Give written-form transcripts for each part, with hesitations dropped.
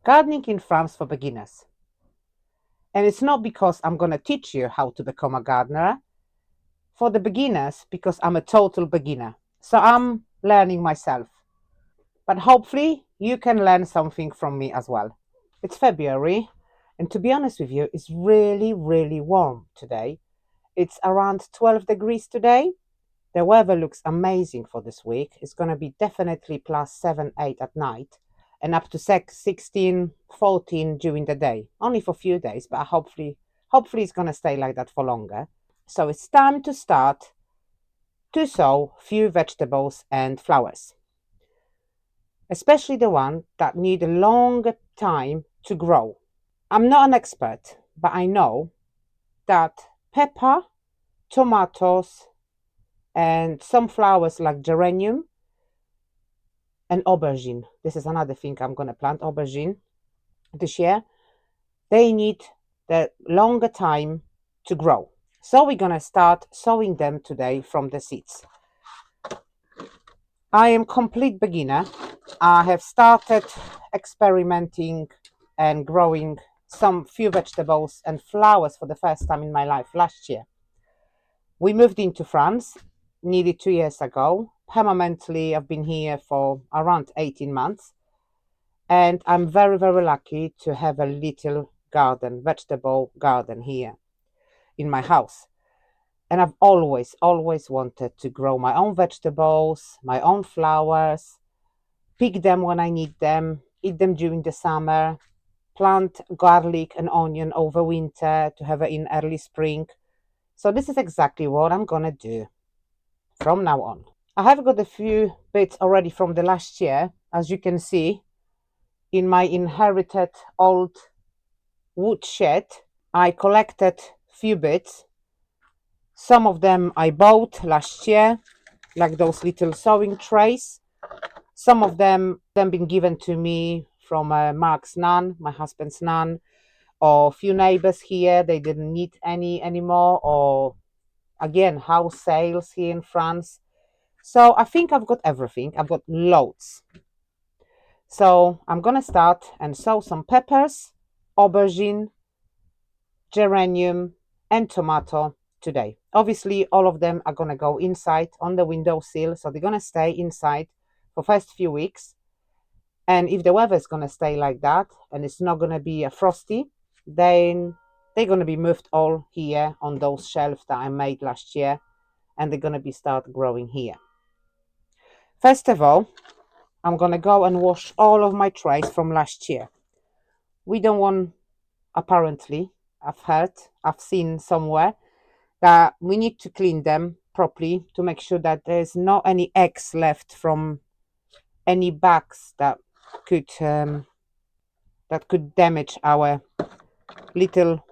Gardening in France for beginners. And it's not because I'm going to teach you how to become a gardener. For the beginners, because I'm a total beginner. So I'm learning myself. But hopefully you can learn something from me as well. It's February, and to be honest with you, it's really, really warm today. It's around 12 degrees today. The weather looks amazing for this week. It's going to be definitely plus 7, 8 at night and up to 16, 14 during the day. Only for a few days, but hopefully it's going to stay like that for longer. So it's time to start to sow few vegetables and flowers, especially the ones that need a long time to grow. I'm not an expert, but I know that pepper, tomatoes, and some flowers like geranium and aubergine. This is another thing I'm going to plant, aubergine, this year. They need the longer time to grow. So we're going to start sowing them today from the seeds. I am complete beginner. I have started experimenting and growing some few vegetables and flowers for the first time in my life last year. We moved into France nearly 2 years ago. Permanently, I've been here for around 18 months. And I'm very, very lucky to have a little garden, vegetable garden here in my house. And I've always wanted to grow my own vegetables, my own flowers, pick them when I need them, eat them during the summer, plant garlic and onion over winter to have it in early spring. So this is exactly what I'm gonna do from now on. I have got a few bits already from the last year, as you can see, in my inherited old wood shed. I collected few bits. Some of them I bought last year, like those little sewing trays. Some of them been given to me from Mark's nan, my husband's nan, or a few neighbors here. They didn't need any anymore, or again, house sales here in France. So I think I've got everything. I've got loads. So I'm gonna start and sow some peppers, aubergine, geranium, and tomato today. Obviously, all of them are gonna go inside on the windowsill, so they're gonna stay inside for first few weeks. And if the weather is gonna stay like that and it's not gonna be a frosty, then they're gonna be moved all here on those shelves that I made last year, and they're gonna be start growing here. First of all, I'm gonna go and wash all of my trays from last year. We don't want, apparently, I've seen somewhere that we need to clean them properly to make sure that there's not any eggs left from any bags that could damage our little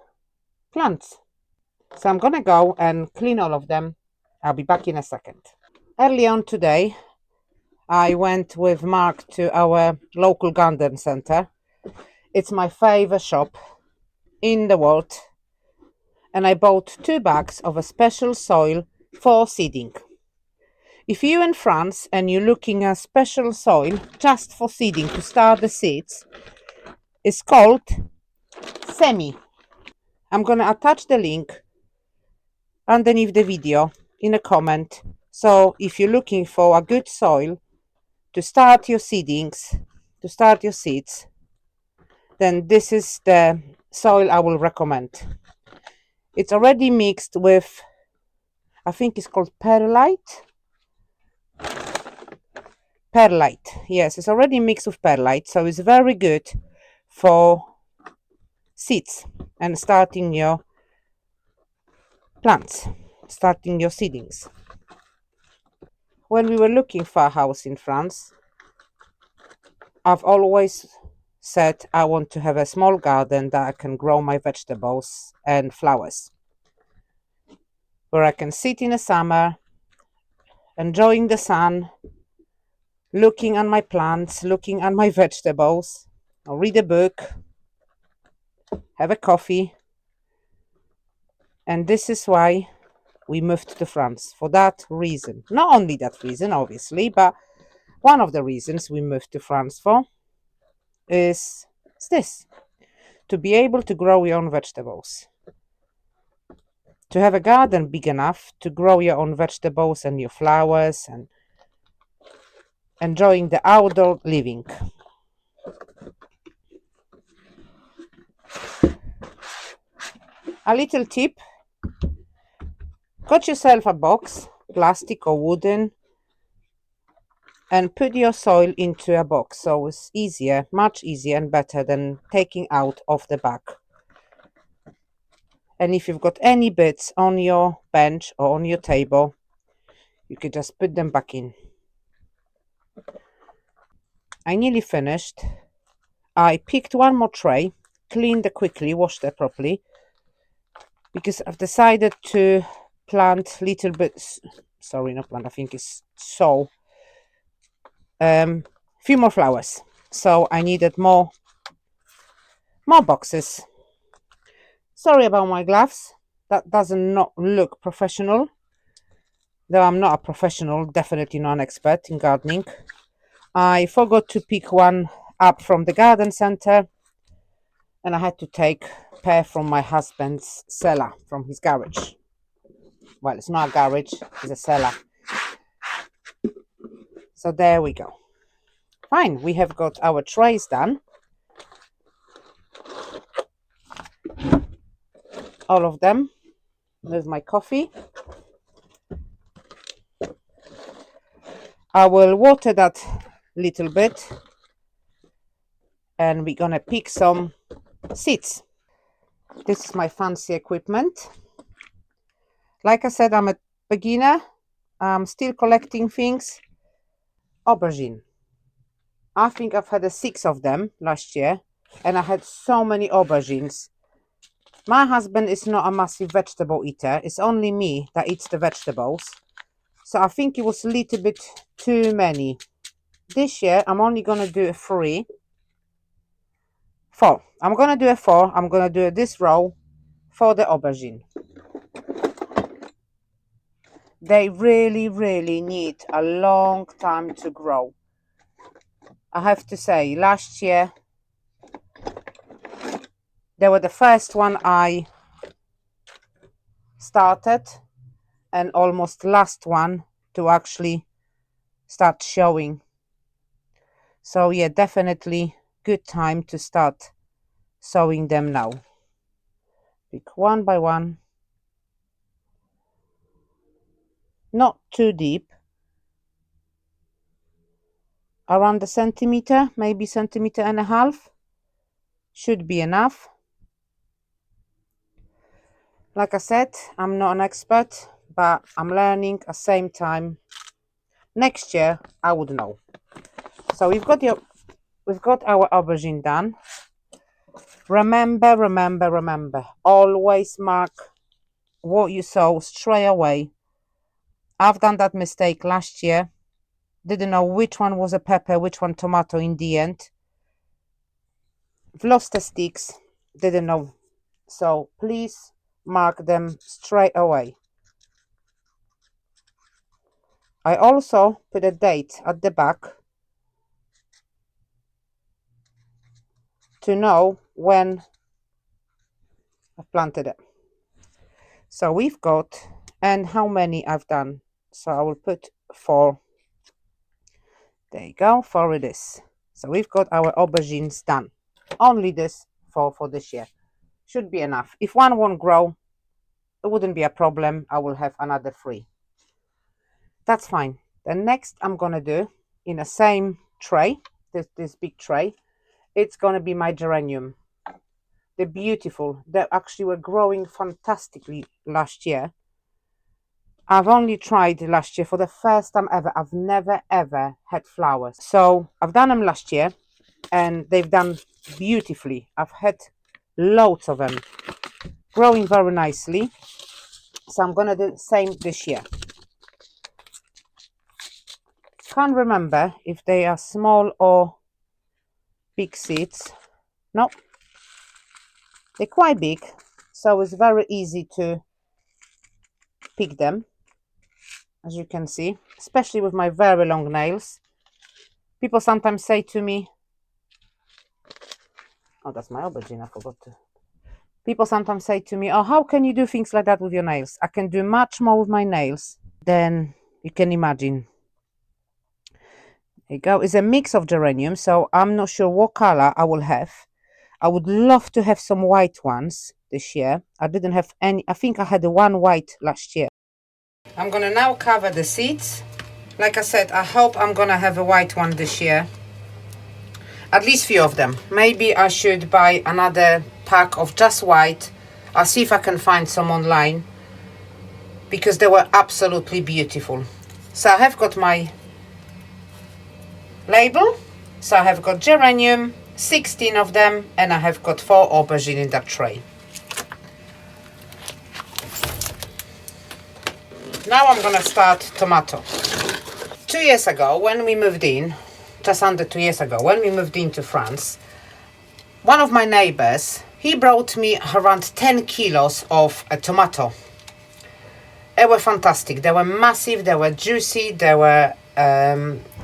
plants. So I'm gonna go and clean all of them. I'll be back in a second. Early on today, I went with Mark to our local garden center. It's my favorite shop in the world. And I bought 2 bags of a special soil for seeding. If you're in France and you're looking at special soil just for seeding to start the seeds, it's called semi. I'm going to attach the link underneath the video in a comment. So if you're looking for a good soil to start your seedings, to start your seeds, then this is the soil I will recommend. It's already mixed with, I think it's called perlite. Perlite, yes, it's already mixed with perlite, so it's very good for seeds and starting your plants, starting your seedings. When we were looking for a house in France, I've always said I want to have a small garden that I can grow my vegetables and flowers, where I can sit in the summer, enjoying the sun, looking at my plants, looking at my vegetables. I'll read a book, have a coffee. And this is why we moved to France, for that reason. Not only that reason, obviously, but one of the reasons we moved to France for is It's this, to be able to grow your own vegetables. To have a garden big enough to grow your own vegetables and your flowers and enjoying the outdoor living. A little tip, cut yourself a box, plastic or wooden, and put your soil into a box, so it's easier, much easier and better than taking out of the bag. And if you've got any bits on your bench or on your table, you could just put them back in. I nearly finished. I picked one more tray, cleaned it quickly, washed it properly, because I've decided to plant little bits, sorry, not plant, I think it's sow, few more flowers. So I needed more boxes. Sorry about my gloves. That doesn't not look professional. Though I'm not a professional, definitely not an expert in gardening. I forgot to pick one up from the garden center, and I had to take a pair from my husband's cellar, from his garage. Well, it's not a garage, it's a cellar. So there we go. Fine, we have got our trays done. All of them. There's my coffee. I will water that little bit, and we're gonna pick some seeds. This is my fancy equipment. Like I said, I'm a beginner. I'm still collecting things. Aubergine. I think I've had 6 of them last year, and I had so many aubergines. My husband is not a massive vegetable eater. It's only me that eats the vegetables. So I think it was a little bit too many. This year, I'm only going to do 3. 4. I'm going to do 4. I'm going to do this row for the aubergine. They really, really need a long time to grow. I have to say, last year, they were the first one I started, and almost last one to actually start showing. So yeah, definitely good time to start sowing them now. Pick one by one. Not too deep. Around a centimeter, maybe centimeter and a half. Should be enough. Like I said, I'm not an expert, but I'm learning at the same time. Next year, I would know. So we've got our aubergine done. Remember, always mark what you sow straight away. I've done that mistake last year. Didn't know which one was a pepper, which one tomato in the end. I've lost the sticks, didn't know. So please mark them straight away. I also put a date at the back to know when I've planted it. So we've got, and how many I've done. So I will put 4. There you go, 4 it is. So we've got our aubergines done. Only this for this year. Should be enough. If one won't grow, it wouldn't be a problem. I will have another 3. That's fine. The next I'm gonna do in the same tray, this big tray, it's gonna be my geranium. They're beautiful. They actually were growing fantastically last year. I've only tried last year for the first time ever. I've never ever had flowers. So I've done them last year and they've done beautifully. I've had loads of them growing very nicely. So I'm gonna do the same this year. Can't remember if they are small or big seeds. No, they're quite big, so it's very easy to pick them, as you can see, especially with my very long nails. People sometimes say to me, Oh, that's my aubergine. I forgot to. People sometimes say to me, oh, how can you do things like that with your nails? I can do much more with my nails than you can imagine. There you go. It's a mix of geranium, so I'm not sure what color I will have. I would love to have some white ones this year. I didn't have any. I think I had one white last year. I'm gonna now cover the seeds. Like I said, I hope I'm gonna have a white one this year. At least few of them. Maybe I should buy another pack of just white. I'll see if I can find some online, because they were absolutely beautiful. So I have got my label. So I have got geranium, 16 of them, and I have got 4 aubergine in that tray. Now I'm gonna start tomato. 2 years ago when we moved in, just under 2 years ago, when we moved into France, one of my neighbors, he brought me around 10 kilos of a tomato. They were fantastic. They were massive, they were juicy, they were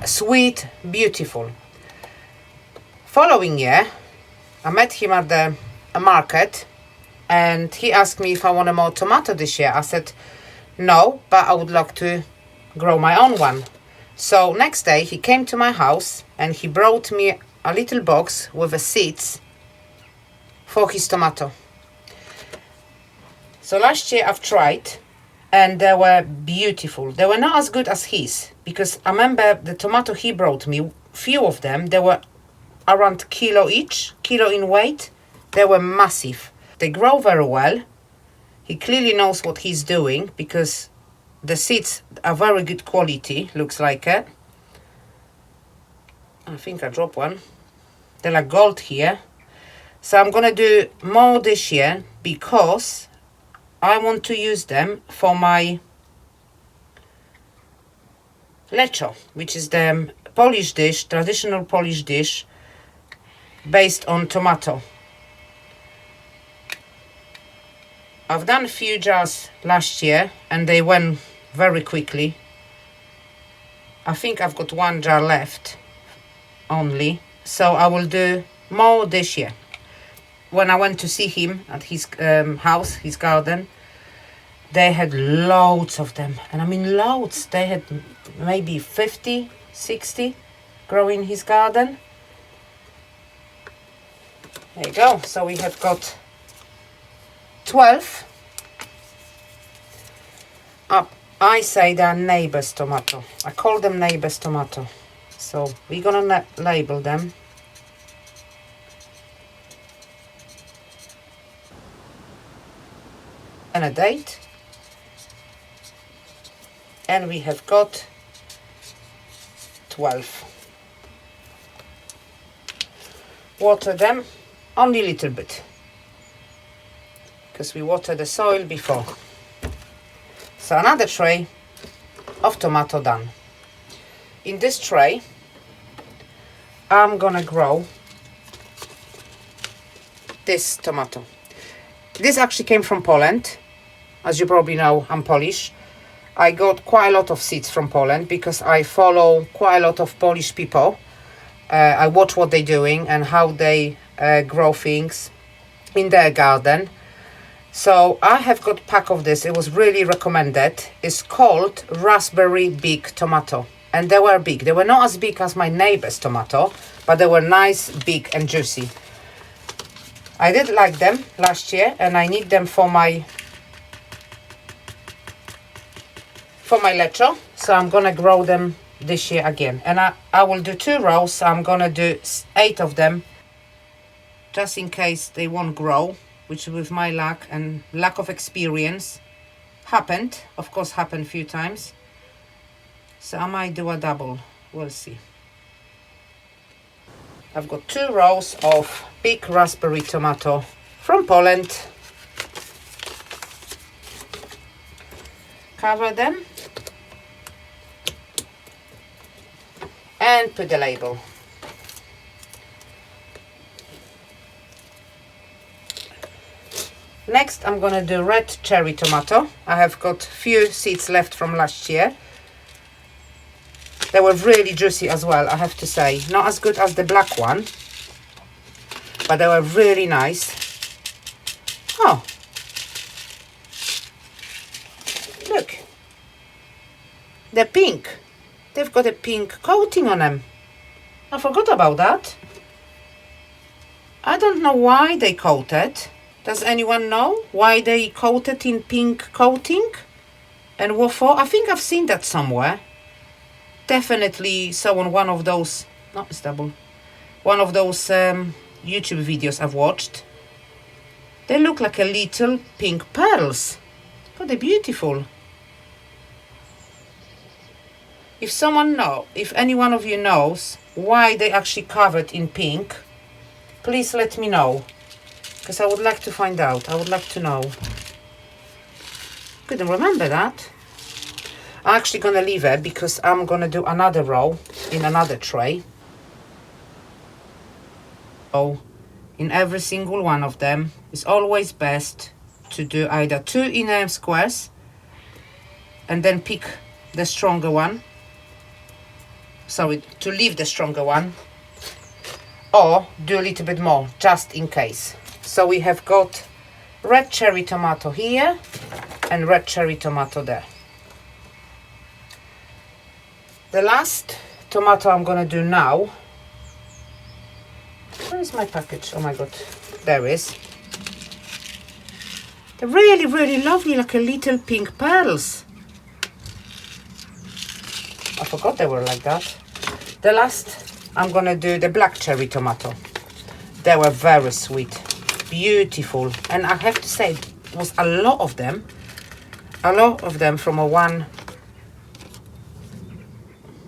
sweet, beautiful. Following year, I met him at the market and he asked me if I wanted more tomato this year. I said, no, but I would like to grow my own one. So next day he came to my house and he brought me a little box with the seeds for his tomato. So last year I've tried and they were beautiful. They were not as good as his, because I remember the tomato he brought me, few of them, they were around kilo each, kilo in weight. They were massive. They grow very well. He clearly knows what he's doing, because the seeds are very good quality, looks like it. I think I dropped one. They're like gold here. So I'm gonna do more this year because I want to use them for my lecho, which is the Polish dish, traditional Polish dish based on tomato. I've done a few jars last year and they went very quickly. I think I've got 1 jar left only, so I will do more this year. When I went to see him at his house, his garden, they had loads of them. And I mean loads. They had maybe 50, 60 growing in his garden. There you go. So we have got 12. I say they're neighbor's tomato. I call them neighbor's tomato. So we're gonna label them. And a date. And we have got 12. Water them only a little bit, because we water the soil before. So another tray of tomato done. In this tray I'm gonna grow this tomato. This actually came from Poland. As you probably know, I'm Polish. I got quite a lot of seeds from Poland because I follow quite a lot of Polish people. I watch what they're doing and how they grow things in their garden. So I have got a pack of this. It was really recommended. It's called raspberry big tomato. And they were big. They were not as big as my neighbor's tomato, but they were nice, big and juicy. I did like them last year and I need them for my lecho. So I'm gonna grow them this year again. And I will do 2 rows. So I'm gonna do 8 of them, just in case they won't grow, which with my luck and lack of experience happened. Of course, happened a few times. So I might do a double. We'll see. I've got 2 rows of big raspberry tomato from Poland. Cover them and put the label. Next I'm gonna do red cherry tomato. I have got few seeds left from last year. They were really juicy as well, I have to say. Not as good as the black one, but they were really nice. Oh, look, they're pink. They've got a pink coating on them. I forgot about that. I don't know why they coated. Does anyone know why they coated in pink coating? And what for? I think I've seen that somewhere. Definitely saw on one of those, no, it's double, one of those YouTube videos I've watched. They look like a little pink pearls. Oh, they're beautiful. If any one of you knows why they actually covered in pink, please let me know, because I would like to find out. I would like to know. Couldn't remember that. I'm actually gonna leave it because I'm gonna do another row in another tray. So in every single one of them, it's always best to do either 2 in squares and then pick the stronger one. Sorry, to leave the stronger one, or do a little bit more just in case. So we have got red cherry tomato here and red cherry tomato there. The last tomato I'm gonna do now, where is my package? Oh my god, there is. They're really, really lovely, like a little pink pearls. I forgot they were like that. The last, I'm gonna do the black cherry tomato. They were very sweet, beautiful, and I have to say, it was a lot of them from a one,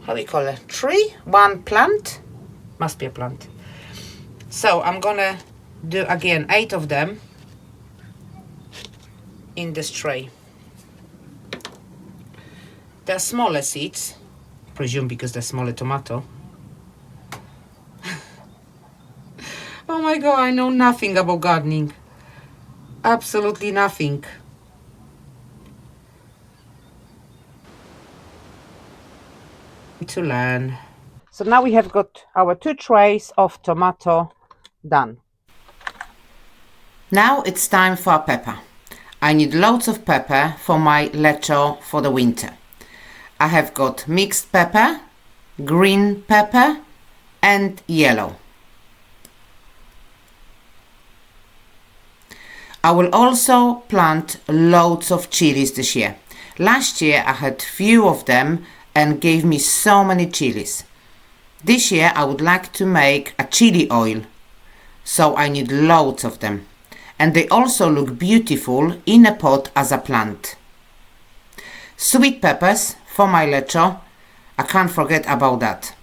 how do you call it, tree? One plant? Must be a plant. So I'm gonna do again 8 of them in this tray. They're smaller seeds, presume because they're smaller tomato. Oh my god, I know nothing about gardening. Absolutely nothing. To learn. So now we have got our 2 trays of tomato done. Now it's time for pepper. I need loads of pepper for my lecho for the winter. I have got mixed pepper, green pepper and yellow. I will also plant loads of chilies this year. Last year I had few of them and gave me so many chilies. This year I would like to make a chili oil, so I need loads of them. And they also look beautiful in a pot as a plant. Sweet peppers for my lecho, I can't forget about that.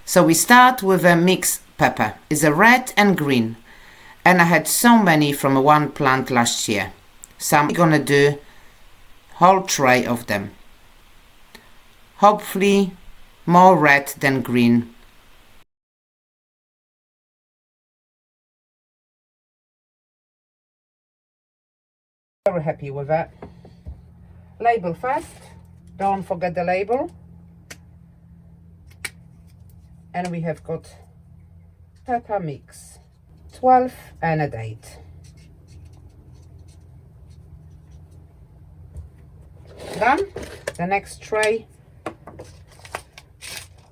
So we start with a mixed pepper. It's a red and green, and I had so many from one plant last year. So I'm gonna do whole tray of them. Hopefully more red than green. Very happy with that. Label first, don't forget the label. And we have got pepper mix, 12 and a date. Done. The next tray,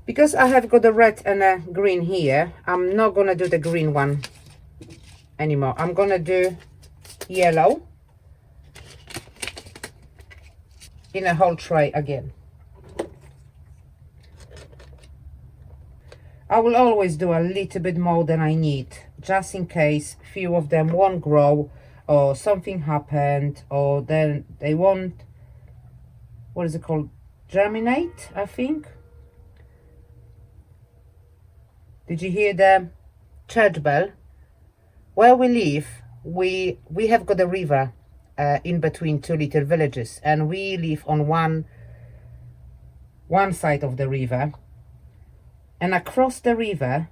because I have got a red and a green here, I'm not gonna do the green one anymore. I'm gonna do yellow in a whole tray again. I will always do a little bit more than I need, just in case few of them won't grow or something happened, or then they won't, what is it called, germinate, I think. Did you hear the church bell? Where we live, we have got a river in between 2 little villages, and we live on one side of the river, and across the river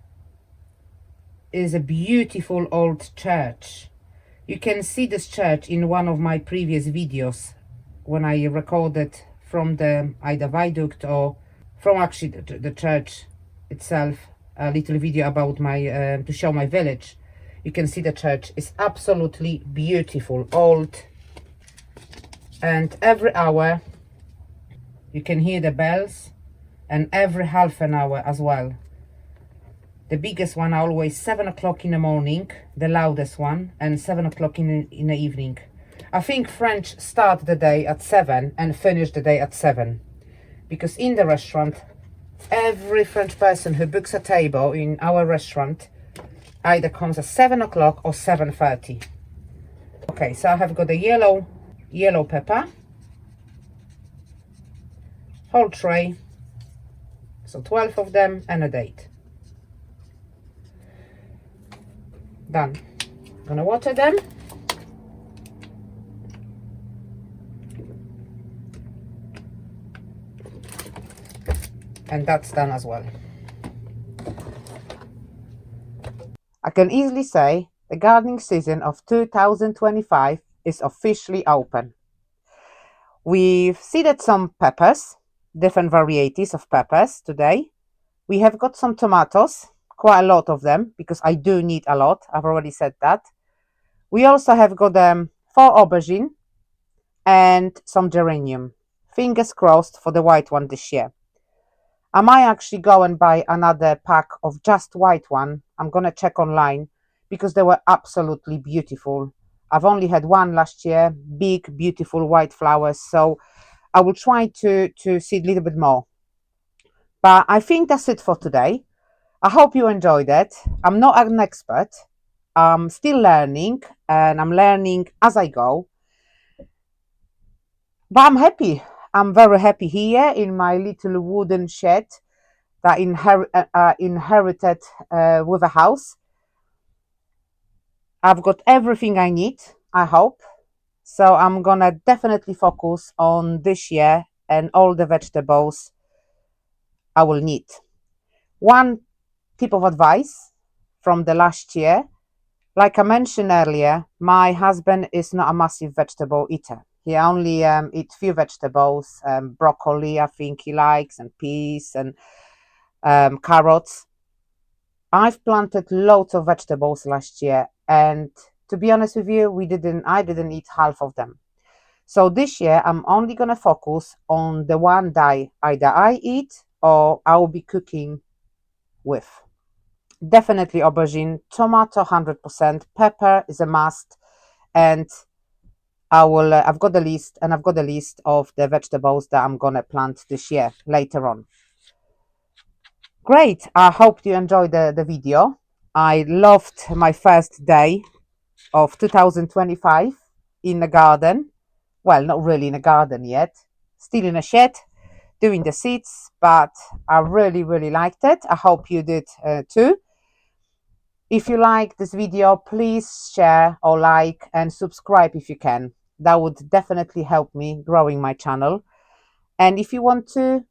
is a beautiful old church. You can see this church in one of my previous videos when I recorded from the either viaduct or from actually the church itself. a little video about my to show my village. You can see the church is absolutely beautiful, old, and every hour you can hear the bells, and every half an hour as well. The biggest one always 7 o'clock in the morning, the loudest one, and 7 o'clock in the evening. I think French start the day at 7 and finish the day at 7, because in the restaurant, every French person who books a table in our restaurant either comes at 7 o'clock or 7:30. Okay, so I have got a yellow pepper, whole tray, so 12 of them, and a date. Done. Gonna water them. And that's done as well. I can easily say the gardening season of 2025 is officially open. We've seeded some peppers, different varieties of peppers today. We have got some tomatoes, quite a lot of them, because I do need a lot. I've already said that. We also have got 4 aubergines and some geranium. Fingers crossed for the white one this year. I might actually go and buy another pack of just white one. I'm going to check online because they were absolutely beautiful. I've only had one last year, big, beautiful white flowers. So I will try to seed a little bit more. But I think that's it for today. I hope you enjoyed it. I'm not an expert. I'm still learning and I'm learning as I go. But I'm happy. I'm very happy here in my little wooden shed that inherited with a house. I've got everything I need, I hope. So I'm gonna definitely focus on this year and all the vegetables I will need. One tip of advice from the last year, like I mentioned earlier, my husband is not a massive vegetable eater. He only eats few vegetables, broccoli I think he likes, and peas and carrots. I've planted loads of vegetables last year, and to be honest with you, I didn't eat half of them. So this year I'm only gonna focus on the one that either I eat or I will be cooking with. Definitely aubergine, tomato 100%, pepper is a must, and I've got the list, and I've got the list of the vegetables that I'm gonna plant this year later on. Great, I hope you enjoyed the video. I loved my first day of 2025 in the garden. Well, not really in a garden yet, still in a shed doing the seeds, but I really, really liked it. I hope you did too. If you like this video, please share or like and subscribe if you can. That would definitely help me growing my channel. And if you want to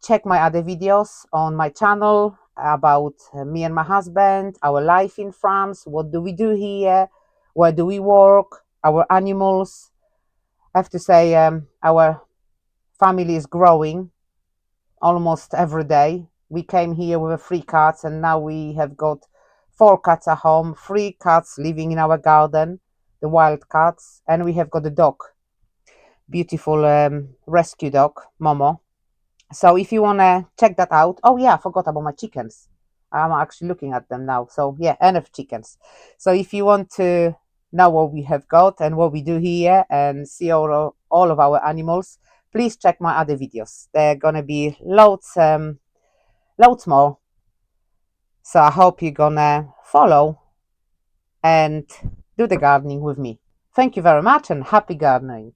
check my other videos on my channel about me and my husband, our life in France, what do we do here, where do we work, our animals. I have to say our family is growing almost every day. We came here with 3 cats and now we have got 4 cats at home, 3 cats living in our garden, the wild cats, and we have got a dog, beautiful rescue dog, Momo. So if you want to check that out, oh yeah, I forgot about my chickens. I'm actually looking at them now. So yeah, enough chickens. So if you want to know what we have got and what we do here and see all of our animals, please check my other videos. There are gonna be loads more. So I hope you're gonna follow and do the gardening with me. Thank you very much and happy gardening.